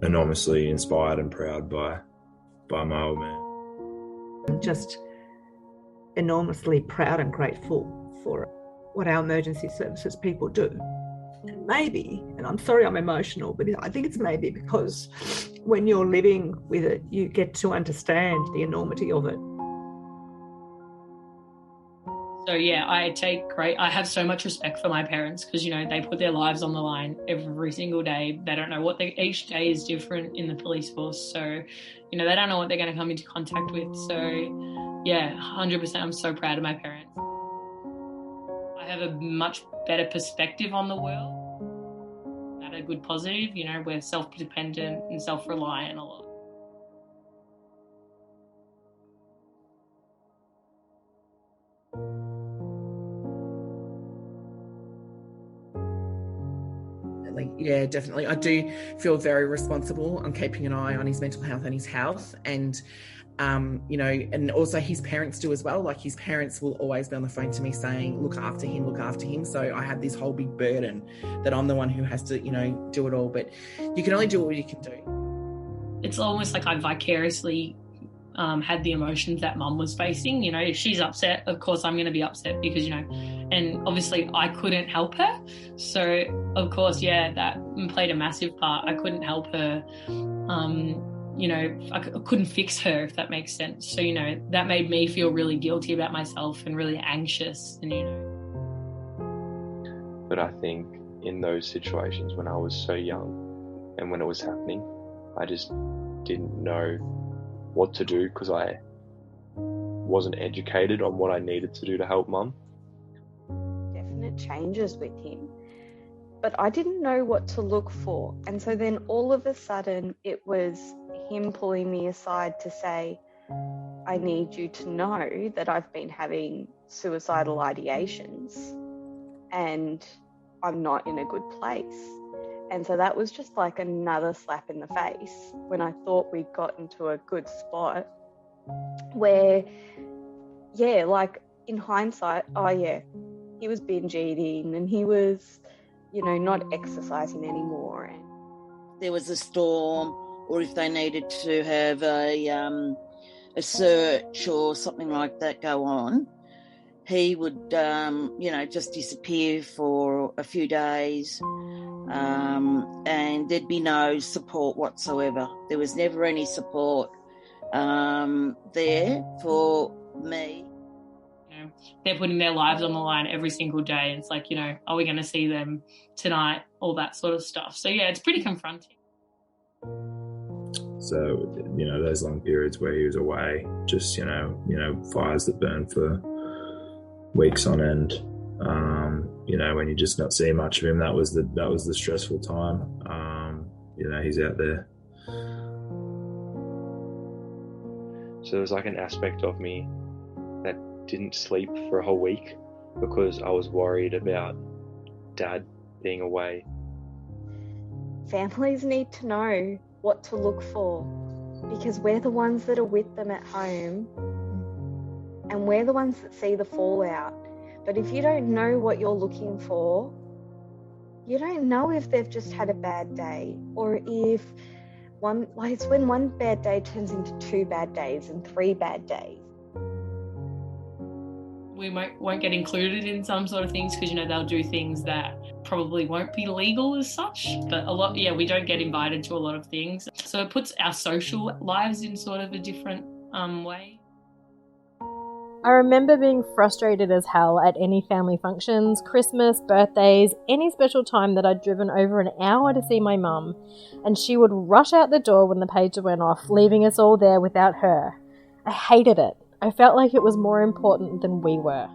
enormously inspired and proud by my old man. I'm just enormously proud and grateful for what our emergency services people do. And maybe, and I'm sorry I'm emotional, but I think it's maybe because when you're living with it, you get to understand the enormity of it. So yeah, I have so much respect for my parents because, you know, they put their lives on the line every single day. They don't know each day is different in the police force. So, you know, they don't know what they're going to come into contact with. So yeah, 100%, I'm so proud of my parents. I have a much better perspective on the world. That a good positive, you know, we're self-dependent and self-reliant a lot. Yeah, definitely. I do feel very responsible on keeping an eye on his mental health and his health. And, you know, and also his parents do as well. Like his parents will always be on the phone to me saying, look after him, look after him. So I have this whole big burden that I'm the one who has to, you know, do it all. But you can only do what you can do. It's almost like I vicariously had the emotions that mum was facing. You know, if she's upset, of course I'm going to be upset because, you know, and obviously I couldn't help her. So, of course, yeah, that played a massive part. I couldn't help her. You know, I couldn't fix her, if that makes sense. So, you know, that made me feel really guilty about myself and really anxious. And, you know. But I think in those situations when I was so young and when it was happening, I just didn't know what to do because I wasn't educated on what I needed to do to help mum. Definite changes with him, but I didn't know what to look for. And so then all of a sudden it was him pulling me aside to say, I need you to know that I've been having suicidal ideations and I'm not in a good place. And so that was just like another slap in the face when I thought we'd gotten to a good spot where, yeah, like in hindsight, oh yeah, he was binge eating and he was, you know, not exercising anymore. And there was a storm, or if they needed to have a search or something like that go on, he would, you know, just disappear for a few days. And there'd be no support whatsoever. There was never any support there for me. You know, they're putting their lives on the line every single day. It's like, you know, are we going to see them tonight? All that sort of stuff. So yeah, it's pretty confronting. So, you know, those long periods where he was away, just, you know, fires that burn for weeks on end. You know, when you just not see much of him, that was the stressful time. You know, he's out there. So there was like an aspect of me that didn't sleep for a whole week because I was worried about Dad being away. Families need to know what to look for because we're the ones that are with them at home and we're the ones that see the fallout. But if you don't know what you're looking for, you don't know if they've just had a bad day or if it's when one bad day turns into 2 bad days and 3 bad days. We won't get included in some sort of things because, you know, they'll do things that probably won't be legal as such. But a lot, yeah, we don't get invited to a lot of things. So it puts our social lives in sort of a different way. I remember being frustrated as hell at any family functions, Christmas, birthdays, any special time that I'd driven over an hour to see my mum, and she would rush out the door when the pager went off, leaving us all there without her. I hated it. I felt like it was more important than we were.